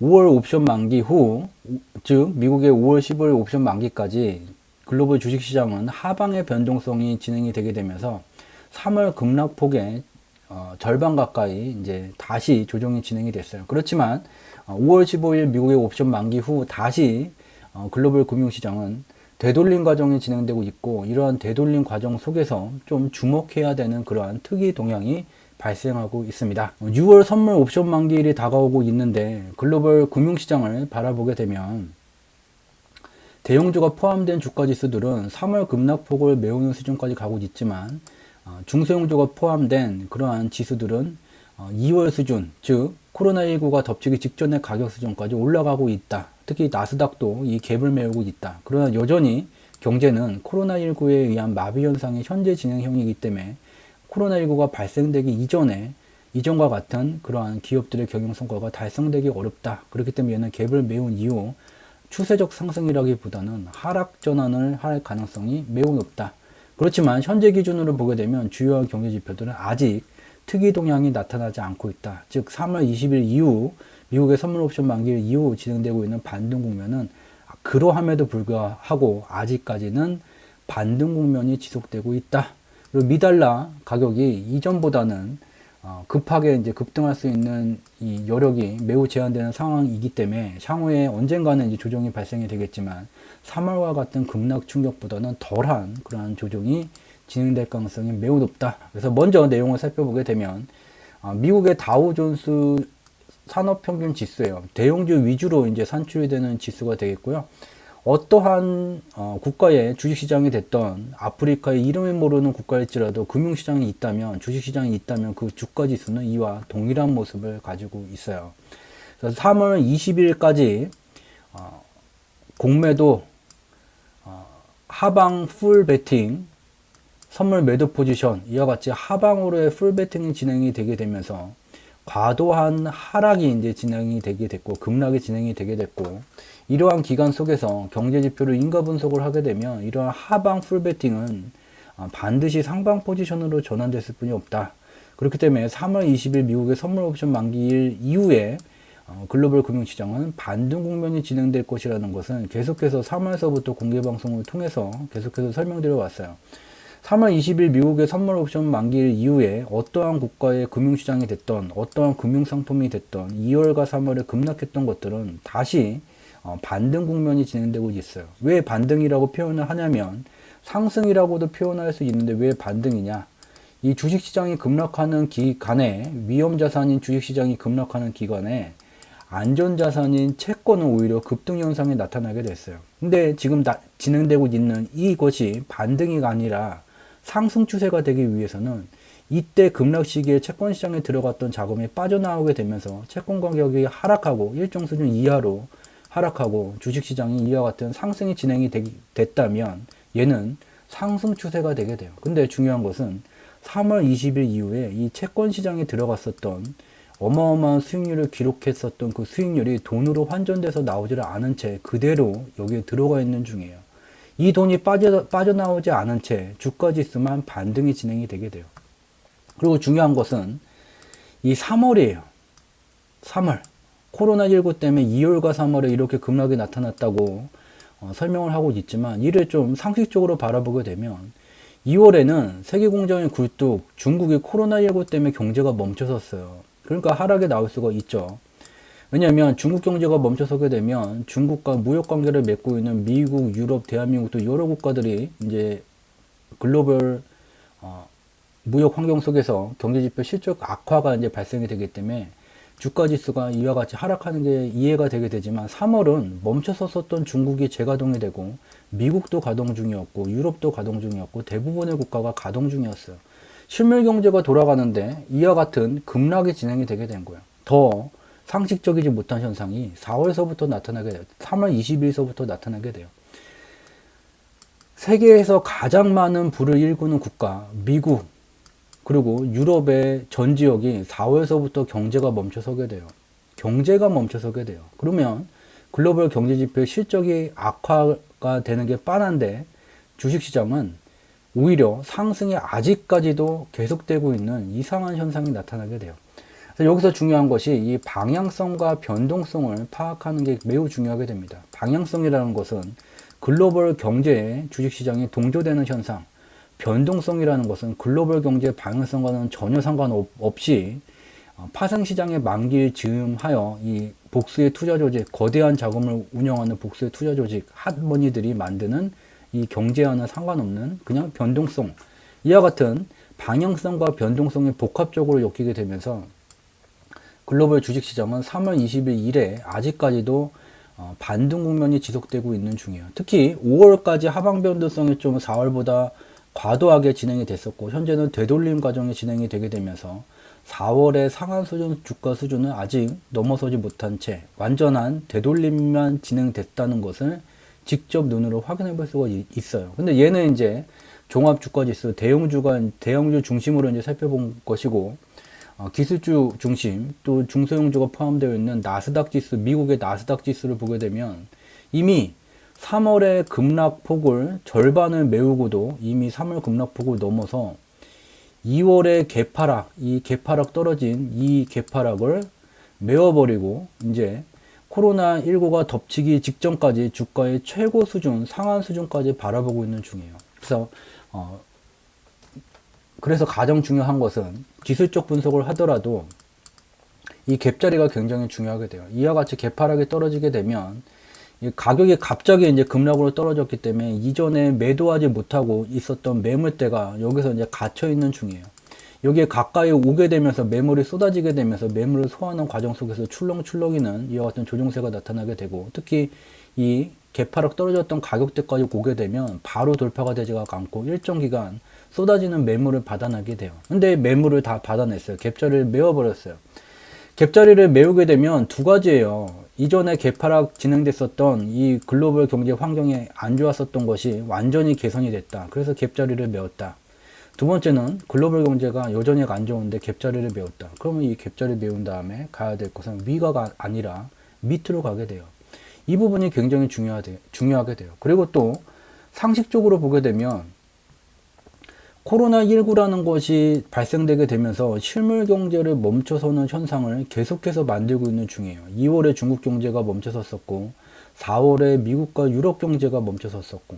5월 옵션 만기 후, 즉 미국의 5월 15일 옵션 만기까지 글로벌 주식시장은 하방의 변동성이 진행이 되게 되면서 3월 급락폭의 절반 가까이 이제 다시 조정이 진행이 됐어요. 그렇지만 5월 15일 미국의 옵션 만기 후 다시 글로벌 금융시장은 되돌림 과정이 진행되고 있고, 이러한 되돌림 과정 속에서 좀 주목해야 되는 그러한 특이 동향이 발생하고 있습니다. 6월 선물 옵션 만기일이 다가오고 있는데 글로벌 금융시장을 바라보게 되면 대형주가 포함된 주가지수들은 3월 급락폭을 메우는 수준까지 가고 있지만 중소형주가 포함된 그러한 지수들은 2월 수준, 즉 코로나19가 덮치기 직전의 가격 수준까지 올라가고 있다. 특히 나스닥도 이 갭을 메우고 있다. 그러나 여전히 경제는 코로나19에 의한 마비 현상의 현재 진행형이기 때문에 코로나19가 발생되기 이전에 이전과 같은 그러한 기업들의 경영 성과가 달성되기 어렵다. 그렇기 때문에 얘는 갭을 메운 이후 추세적 상승이라기보다는 하락 전환을 할 가능성이 매우 높다. 그렇지만 현재 기준으로 보게 되면 주요한 경제 지표들은 아직 특이 동향이 나타나지 않고 있다. 즉 3월 20일 이후 미국의 선물 옵션 만기일 이후 진행되고 있는 반등 국면은 그러함에도 불구하고 아직까지는 반등 국면이 지속되고 있다. 그리고 미달러 가격이 이전보다는 급하게 이제 급등할 수 있는 이 여력이 매우 제한되는 상황이기 때문에 향후에 언젠가는 이제 조정이 발생이 되겠지만 3월과 같은 급락 충격보다는 덜한 그러한 조정이 진행될 가능성이 매우 높다. 그래서 먼저 내용을 살펴보게 되면 미국의 다우존스 산업평균 지수예요. 대형주 위주로 이제 산출이 되는 지수가 되겠고요. 어떠한 국가의 주식시장이 됐던 아프리카의 이름을 모르는 국가일지라도 금융시장이 있다면, 주식시장이 있다면 그 주가지수는 이와 동일한 모습을 가지고 있어요. 그래서 3월 20일까지 공매도 하방 풀 베팅 선물 매도 포지션 이와 같이 하방으로의 풀 베팅이 진행이 되게 되면서 과도한 하락이 이제 진행이 되게 됐고 급락이 진행이 되게 됐고, 이러한 기간 속에서 경제 지표를 인가 분석을 하게 되면 이러한 하방 풀 베팅은 반드시 상방 포지션으로 전환됐을 뿐이 없다. 그렇기 때문에 3월 20일 미국의 선물 옵션 만기일 이후에 글로벌 금융시장은 반등 국면이 진행될 것이라는 것은 계속해서 3월서부터 공개방송을 통해서 계속해서 설명드려 왔어요. 3월 20일 미국의 선물 옵션 만기일 이후에 어떠한 국가의 금융시장이 됐던, 어떠한 금융상품이 됐던 2월과 3월에 급락했던 것들은 다시 반등 국면이 진행되고 있어요. 왜 반등이라고 표현을 하냐면 상승이라고도 표현할 수 있는데 왜 반등이냐? 이 주식시장이 급락하는 기간에, 위험자산인 주식시장이 급락하는 기간에 안전자산인 채권은 오히려 급등 현상이 나타나게 됐어요. 근데 지금 진행되고 있는 이것이 반등이 아니라 상승 추세가 되기 위해서는 이때 급락 시기에 채권 시장에 들어갔던 자금이 빠져나오게 되면서 채권 가격이 하락하고 일정 수준 이하로 하락하고 주식시장이 이와 같은 상승이 진행이 됐다면 얘는 상승 추세가 되게 돼요. 근데 중요한 것은 3월 20일 이후에 이 채권 시장에 들어갔었던 어마어마한 수익률을 기록했었던 그 수익률이 돈으로 환전돼서 나오지를 않은 채 그대로 여기에 들어가 있는 중이에요. 이 돈이 빠져나오지 않은 채 주가지수만 반등이 진행이 되게 돼요. 그리고 중요한 것은 이 3월이에요. 3월. 코로나19 때문에 2월과 3월에 이렇게 급락이 나타났다고 설명을 하고 있지만, 이를 좀 상식적으로 바라보게 되면 2월에는 세계공장의 굴뚝 중국이 코로나19 때문에 경제가 멈춰섰어요. 그러니까 하락에 나올 수가 있죠. 왜냐하면 중국 경제가 멈춰서게 되면 중국과 무역 관계를 맺고 있는 미국, 유럽, 대한민국 또 여러 국가들이 이제 글로벌 무역 환경 속에서 경제지표 실적 악화가 이제 발생이 되기 때문에 주가지수가 이와 같이 하락하는 게 이해가 되게 되지만, 3월은 멈춰섰었던 중국이 재가동이 되고 미국도 가동 중이었고 유럽도 가동 중이었고 대부분의 국가가 가동 중이었어요. 실물 경제가 돌아가는데 이와 같은 급락이 진행이 되게 된 거예요. 더 상식적이지 못한 현상이 4월서부터 나타나게 돼요. 3월 20일서부터 나타나게 돼요. 세계에서 가장 많은 부를 일구는 국가 미국 그리고 유럽의 전 지역이 4월서부터 경제가 멈춰서게 돼요. 경제가 멈춰서게 돼요. 그러면 글로벌 경제지표 실적이 악화가 되는 게 뻔한데 주식시장은 오히려 상승이 아직까지도 계속되고 있는 이상한 현상이 나타나게 돼요. 그래서 여기서 중요한 것이 이 방향성과 변동성을 파악하는 게 매우 중요하게 됩니다. 방향성이라는 것은 글로벌 경제의 주식시장이 동조되는 현상, 변동성이라는 것은 글로벌 경제의 방향성과는 전혀 상관없이 파생시장의 만기를 즈음하여 이 복수의 투자 조직, 거대한 자금을 운영하는 복수의 투자 조직, 핫머니들이 만드는 이 경제와는 상관없는 그냥 변동성, 이와 같은 방향성과 변동성이 복합적으로 엮이게 되면서 글로벌 주식시장은 3월 20일 이래 아직까지도 반등 국면이 지속되고 있는 중이에요. 특히 5월까지 하방 변동성이 좀 4월보다 과도하게 진행이 됐었고, 현재는 되돌림 과정이 진행이 되게 되면서 4월의 상한 수준, 주가 수준은 아직 넘어서지 못한 채 완전한 되돌림만 진행됐다는 것을 직접 눈으로 확인해 볼 수가 있어요. 근데 얘는 이제 종합주가지수, 대형주 중심으로 이제 살펴본 것이고, 기술주 중심, 또 중소형주가 포함되어 있는 나스닥 지수, 미국의 나스닥 지수를 보게 되면 이미 3월의 급락폭을 절반을 메우고도 이미 3월 급락폭을 넘어서 2월의 개파락 떨어진 이 개파락을 메워버리고 이제 코로나19가 덮치기 직전까지 주가의 최고 수준, 상한 수준까지 바라보고 있는 중이에요. 그래서 가장 중요한 것은 기술적 분석을 하더라도 이 갭자리가 굉장히 중요하게 돼요. 이와 같이 개파락이 떨어지게 되면 가격이 갑자기 이제 급락으로 떨어졌기 때문에 이전에 매도하지 못하고 있었던 매물대가 여기서 이제 갇혀 있는 중이에요. 여기에 가까이 오게 되면서 매물이 쏟아지게 되면서 매물을 소화하는 과정 속에서 출렁출렁이는 이와 같은 조정세가 나타나게 되고, 특히 이 개파락 떨어졌던 가격대까지 오게 되면 바로 돌파가 되지가 않고 일정 기간 쏟아지는 매물을 받아내게 돼요. 근데 매물을 다 받아냈어요. 갭자리를 메워버렸어요. 갭자리를 메우게 되면 두 가지예요. 이전에 개파락 진행됐었던 이 글로벌 경제 환경이 안 좋았었던 것이 완전히 개선이 됐다. 그래서 갭자리를 메웠다. 두 번째는 글로벌 경제가 여전히 안 좋은데 갭자리를 메웠다. 그러면 이 갭자리를 메운 다음에 가야 될 것은 위가 아니라 밑으로 가게 돼요. 이 부분이 굉장히 중요하게 돼요. 그리고 또 상식적으로 보게 되면 코로나19라는 것이 발생되게 되면서 실물 경제를 멈춰서는 현상을 계속해서 만들고 있는 중이에요. 2월에 중국 경제가 멈춰섰었고, 4월에 미국과 유럽 경제가 멈춰섰었고,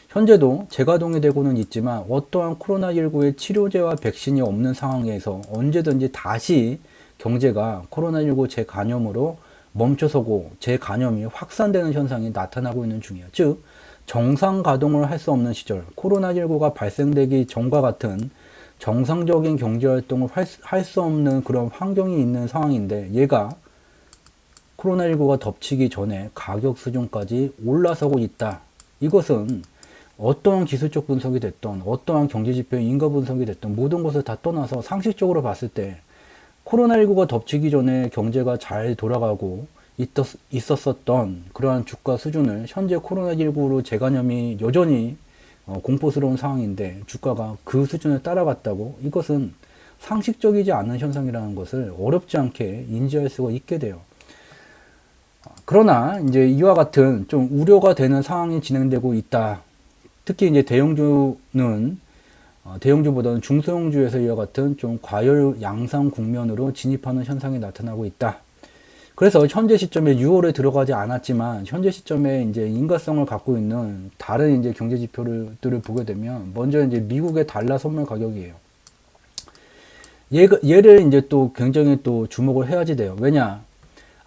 현재도 재가동이 되고는 있지만 어떠한 코로나19의 치료제와 백신이 없는 상황에서 언제든지 다시 경제가 코로나19 재간염으로 멈춰서고 재간염이 확산되는 현상이 나타나고 있는 중이에요. 즉 정상 가동을 할 수 없는 시절, 코로나19가 발생되기 전과 같은 정상적인 경제활동을 할 수 없는 그런 환경이 있는 상황인데, 얘가 코로나19가 덮치기 전에 가격 수준까지 올라서고 있다. 이것은 어떠한 기술적 분석이 됐던, 어떠한 경제지표 인가 분석이 됐던 모든 것을 다 떠나서 상식적으로 봤을 때 코로나19가 덮치기 전에 경제가 잘 돌아가고 있었던 그러한 주가 수준을 현재 코로나19로 재간염이 여전히 공포스러운 상황인데 주가가 그 수준을 따라갔다고, 이것은 상식적이지 않은 현상이라는 것을 어렵지 않게 인지할 수가 있게 돼요. 그러나 이제 이와 같은 좀 우려가 되는 상황이 진행되고 있다. 특히 이제 대형주보다는 중소형주에서 이와 같은 좀 과열 양상 국면으로 진입하는 현상이 나타나고 있다. 그래서 현재 시점에 6월에 들어가지 않았지만 현재 시점에 이제 인가성을 갖고 있는 다른 이제 경제 지표들을 보게 되면 먼저 이제 미국의 달러 선물 가격이에요. 얘를 이제 또 굉장히 또 주목을 해야지 돼요. 왜냐?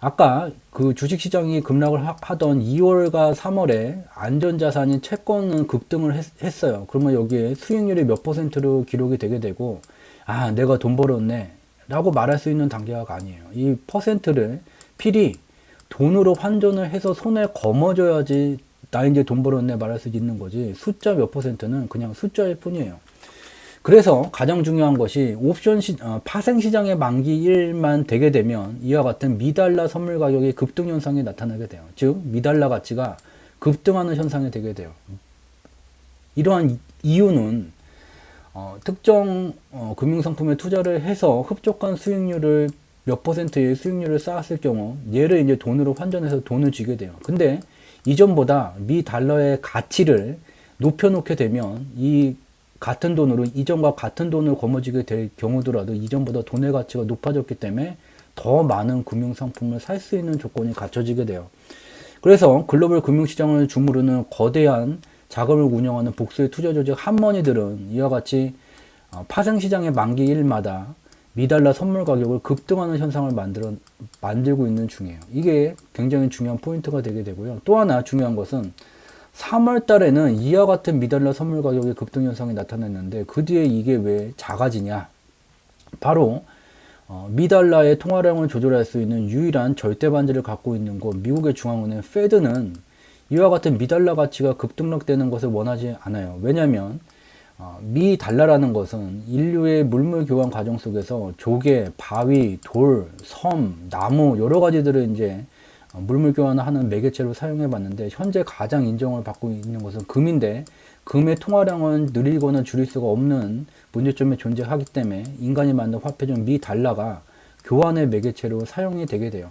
아까 그 주식시장이 급락을 하던 2월과 3월에 안전자산인 채권은 급등을 했어요. 그러면 여기에 수익률이 몇 %로 기록이 되게 되고, 아, 내가 돈 벌었네 라고 말할 수 있는 단계가 아니에요. 이 퍼센트를 필히 돈으로 환전을 해서 손에 거머쥐어야지 나 이제 돈 벌었네 말할 수 있는 거지, 숫자 몇 %는 그냥 숫자일 뿐이에요. 그래서 가장 중요한 것이 파생시장의 만기일만 되게 되면 이와 같은 미달러 선물 가격의 급등 현상이 나타나게 돼요. 즉 미달러 가치가 급등하는 현상이 되게 돼요. 이러한 이유는 특정 금융상품에 투자를 해서 흡족한 수익률을 몇 %의 수익률을 쌓았을 경우 얘를 이제 돈으로 환전해서 돈을 쥐게 돼요. 근데 이전보다 미 달러의 가치를 높여놓게 되면 이 같은 돈으로 이전과 같은 돈을 거머쥐게 될 경우더라도 이전보다 돈의 가치가 높아졌기 때문에 더 많은 금융상품을 살 수 있는 조건이 갖춰지게 돼요. 그래서 글로벌 금융시장을 주무르는 거대한 자금을 운영하는 복수의 투자 조직 한머니들은 이와 같이 파생시장의 만기일마다 미달러 선물 가격을 급등하는 현상을 만들고 있는 중이에요. 이게 굉장히 중요한 포인트가 되게 되고요. 또 하나 중요한 것은 3월 달에는 이와 같은 미달러 선물 가격의 급등 현상이 나타났는데 그 뒤에 이게 왜 작아지냐? 바로 미달러의 통화량을 조절할 수 있는 유일한 절대 반지를 갖고 있는 곳 미국의 중앙은행 페드는 이와 같은 미달러 가치가 급등락되는 것을 원하지 않아요. 왜냐하면 미달러라는 것은 인류의 물물 교환 과정 속에서 조개, 바위, 돌, 섬, 나무 여러 가지들을 이제 물물 교환을 하는 매개체로 사용해 봤는데 현재 가장 인정을 받고 있는 것은 금인데 금의 통화량은 늘리거나 줄일 수가 없는 문제점이 존재하기 때문에 인간이 만든 화폐중 미달러가 교환의 매개체로 사용이 되게 돼요.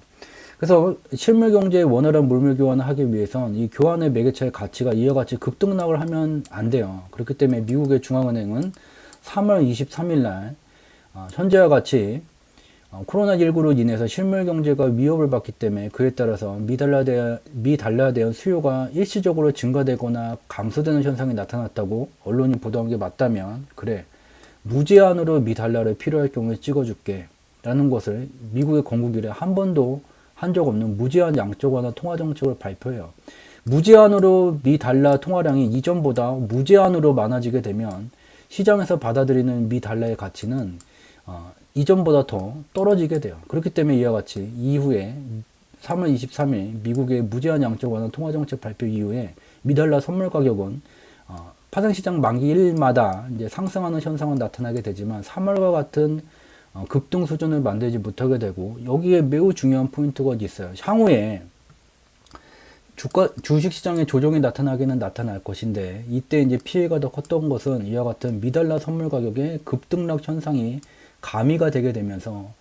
그래서 실물 경제의 원활한 물물 교환을 하기 위해선 이 교환의 매개체의 가치가 이와 같이 급등락을 하면 안 돼요. 그렇기 때문에 미국의 중앙은행은 3월 23일 날 현재와 같이 코로나19로 인해서 실물 경제가 위협을 받기 때문에 그에 따라서 미달러에 대한 수요가 일시적으로 증가되거나 감소되는 현상이 나타났다고 언론이 보도한 게 맞다면 그래 무제한으로 미달러를 필요할 경우에 찍어줄게 라는 것을 미국의 건국 이래 한 번도 한 적 없는 무제한 양적 완화 통화 정책을 발표해요. 무제한으로 미달러 통화량이 이전보다 무제한으로 많아지게 되면 시장에서 받아들이는 미달러의 가치는 이전보다 더 떨어지게 돼요. 그렇기 때문에 이와 같이 이후에 3월 23일 미국의 무제한 양적 완화 통화 정책 발표 이후에 미달러 선물 가격은 파생시장 만기일마다 이제 상승하는 현상은 나타나게 되지만 3월과 같은 급등 수준을 만들지 못하게 되고 여기에 매우 중요한 포인트가 있어요. 향후에 주식시장의 조정이 나타나기는 나타날 것인데 이때 이제 피해가 더 컸던 것은 이와 같은 미달러 선물 가격의 급등락 현상이 가미가 되게 되면서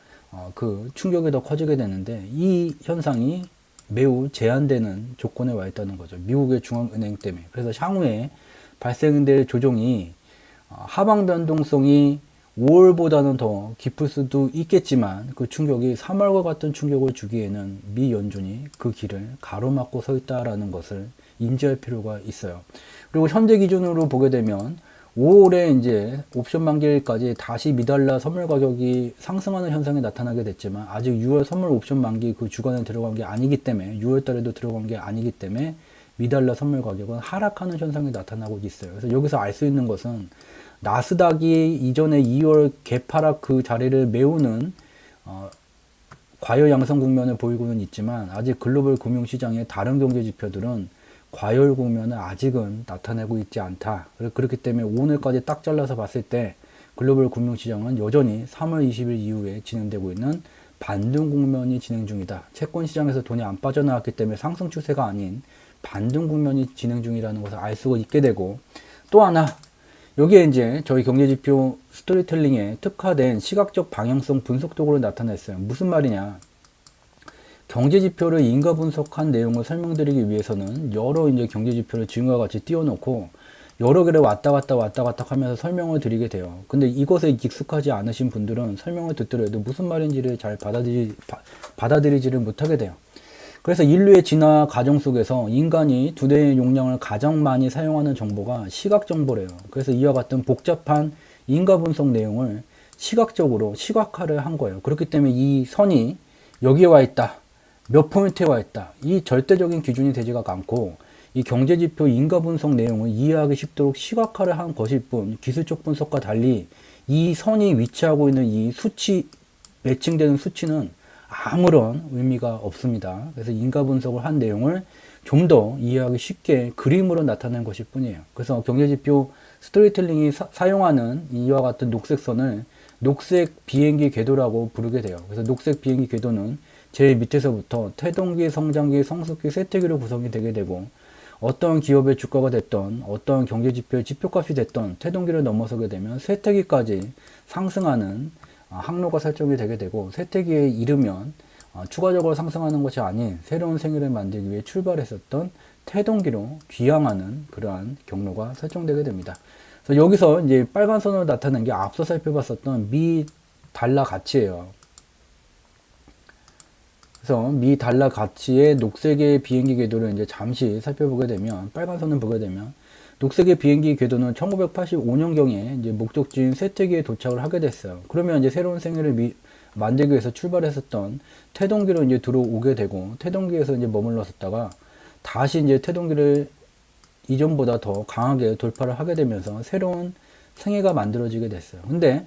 그 충격이 더 커지게 되는데 이 현상이 매우 제한되는 조건에 와 있다는 거죠. 미국의 중앙은행 때문에. 그래서 향후에 발생될 조정이 하방 변동성이 5월보다는 더 깊을 수도 있겠지만 그 충격이 3월과 같은 충격을 주기에는 미 연준이 그 길을 가로막고 서 있다라는 것을 인지할 필요가 있어요. 그리고 현재 기준으로 보게 되면 5월에 이제 옵션 만기일까지 다시 미달러 선물 가격이 상승하는 현상이 나타나게 됐지만 아직 6월 선물 옵션 만기 그 주간에 들어간 게 아니기 때문에 6월 달에도 들어간 게 아니기 때문에 미달러 선물 가격은 하락하는 현상이 나타나고 있어요. 그래서 여기서 알 수 있는 것은 나스닥이 이전에 2월 개파락 그 자리를 메우는 과열 양상 국면을 보이고는 있지만 아직 글로벌 금융시장의 다른 경제 지표들은 과열 국면을 아직은 나타내고 있지 않다. 그렇기 때문에 오늘까지 딱 잘라서 봤을 때 글로벌 금융시장은 여전히 3월 20일 이후에 진행되고 있는 반등 국면이 진행 중이다. 채권 시장에서 돈이 안 빠져나왔기 때문에 상승 추세가 아닌 반등 국면이 진행 중이라는 것을 알 수가 있게 되고 또 하나 여기에 이제 저희 경제지표 스토리텔링에 특화된 시각적 방향성 분석 도구를 나타냈어요. 무슨 말이냐? 경제지표를 인가 분석한 내용을 설명드리기 위해서는 여러 이제 경제지표를 지금과 같이 띄워놓고 여러 개를 왔다 갔다 하면서 설명을 드리게 돼요. 근데 이것에 익숙하지 않으신 분들은 설명을 듣더라도 무슨 말인지를 잘 받아들이지를 못하게 돼요. 그래서 인류의 진화 과정 속에서 인간이 두뇌의 용량을 가장 많이 사용하는 정보가 시각 정보래요. 그래서 이와 같은 복잡한 인가 분석 내용을 시각적으로 시각화를 한 거예요. 그렇기 때문에 이 선이 여기에 와 있다. 몇 포인트에 와 있다. 이 절대적인 기준이 되지가 않고 이 경제지표 인가 분석 내용을 이해하기 쉽도록 시각화를 한 것일 뿐 기술적 분석과 달리 이 선이 위치하고 있는 이 수치, 매칭되는 수치는 아무런 의미가 없습니다. 그래서 인가 분석을 한 내용을 좀 더 이해하기 쉽게 그림으로 나타낸 것일 뿐이에요. 그래서 경제지표 스토리텔링이 사용하는 이와 같은 녹색 선을 녹색 비행기 궤도라고 부르게 돼요. 그래서 녹색 비행기 궤도는 제일 밑에서부터 태동기, 성장기, 성숙기, 쇠퇴기로 구성이 되게 되고 어떤 기업의 주가가 됐던 어떤 경제지표의 지표값이 됐던 태동기를 넘어서게 되면 쇠퇴기까지 상승하는 항로가 설정이 되게 되고 쇠퇴기에 이르면 추가적으로 상승하는 것이 아닌 새로운 생일을 만들기 위해 출발했었던 태동기로 귀향하는 그러한 경로가 설정되게 됩니다. 그래서 여기서 이제 빨간 선으로 나타난 게 앞서 살펴봤었던 미 달러 가치예요. 그래서 미 달러 가치의 녹색의 비행기 궤도를 이제 잠시 살펴보게 되면, 빨간 선을 보게 되면, 녹색의 비행기 궤도는 1985년경에 이제 목적지인 세태기에 도착을 하게 됐어요. 그러면 이제 새로운 생애를 만들기 위해서 출발했었던 태동기로 이제 들어오게 되고, 태동기에서 이제 머물렀었다가 다시 이제 태동기를 이전보다 더 강하게 돌파를 하게 되면서 새로운 생애가 만들어지게 됐어요. 근데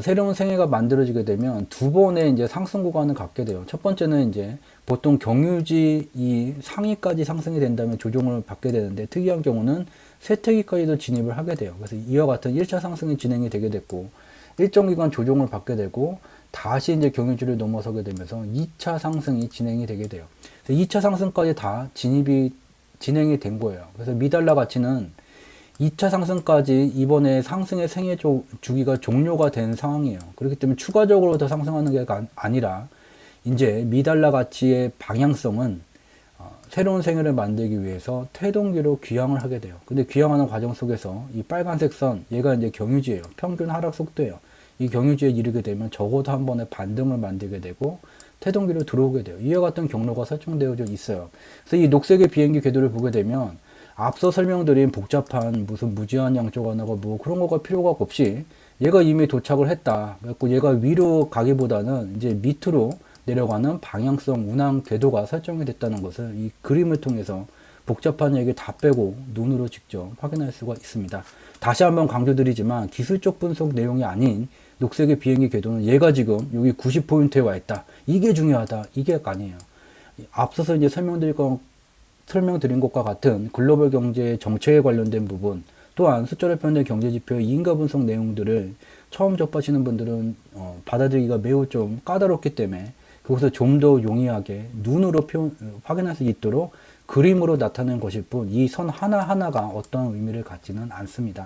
새로운 생애가 만들어지게 되면 두 번의 이제 상승 구간을 갖게 돼요. 첫 번째는 이제 보통 경유지 이 상위까지 상승이 된다면 조정을 받게 되는데, 특이한 경우는 쇠퇴기까지도 진입을 하게 돼요. 그래서 이와 같은 1차 상승이 진행이 되게 됐고, 일정 기간 조정을 받게 되고, 다시 이제 경유지를 넘어서게 되면서 2차 상승이 진행이 되게 돼요. 그래서 2차 상승까지 다 진행이 된 거예요. 그래서 미달러 가치는 2차 상승까지 이번에 상승의 생애 주기가 종료가 된 상황이에요. 그렇기 때문에 추가적으로 더 상승하는 게 아니라 이제 미달러 가치의 방향성은 새로운 생애를 만들기 위해서 태동기로 귀향을 하게 돼요. 근데 귀향하는 과정 속에서 이 빨간색 선, 얘가 이제 경유지예요. 평균 하락 속도예요. 이 경유지에 이르게 되면 적어도 한 번의 반등을 만들게 되고 태동기로 들어오게 돼요. 이와 같은 경로가 설정되어 있어요. 그래서 이 녹색의 비행기 궤도를 보게 되면 앞서 설명드린 복잡한 무슨 무제한 양적 완화가 뭐 그런 거가 필요가 없이 얘가 이미 도착을 했다. 그래서 얘가 위로 가기보다는 이제 밑으로 내려가는 방향성 운항 궤도가 설정이 됐다는 것을 이 그림을 통해서 복잡한 얘기 다 빼고 눈으로 직접 확인할 수가 있습니다. 다시 한번 강조드리지만 기술적 분석 내용이 아닌 녹색의 비행기 궤도는 얘가 지금 여기 90포인트에 와 있다. 이게 중요하다. 이게 아니에요. 앞서서 이제 설명드린 것과 같은 글로벌 경제 정책에 관련된 부분, 또한 숫자로 표현된 경제지표의 인가 분석 내용들을 처음 접하시는 분들은 받아들이기가 매우 좀 까다롭기 때문에 그것을 좀 더 용이하게 눈으로 확인할 수 있도록 그림으로 나타낸 것일 뿐, 이 선 하나하나가 어떤 의미를 갖지는 않습니다.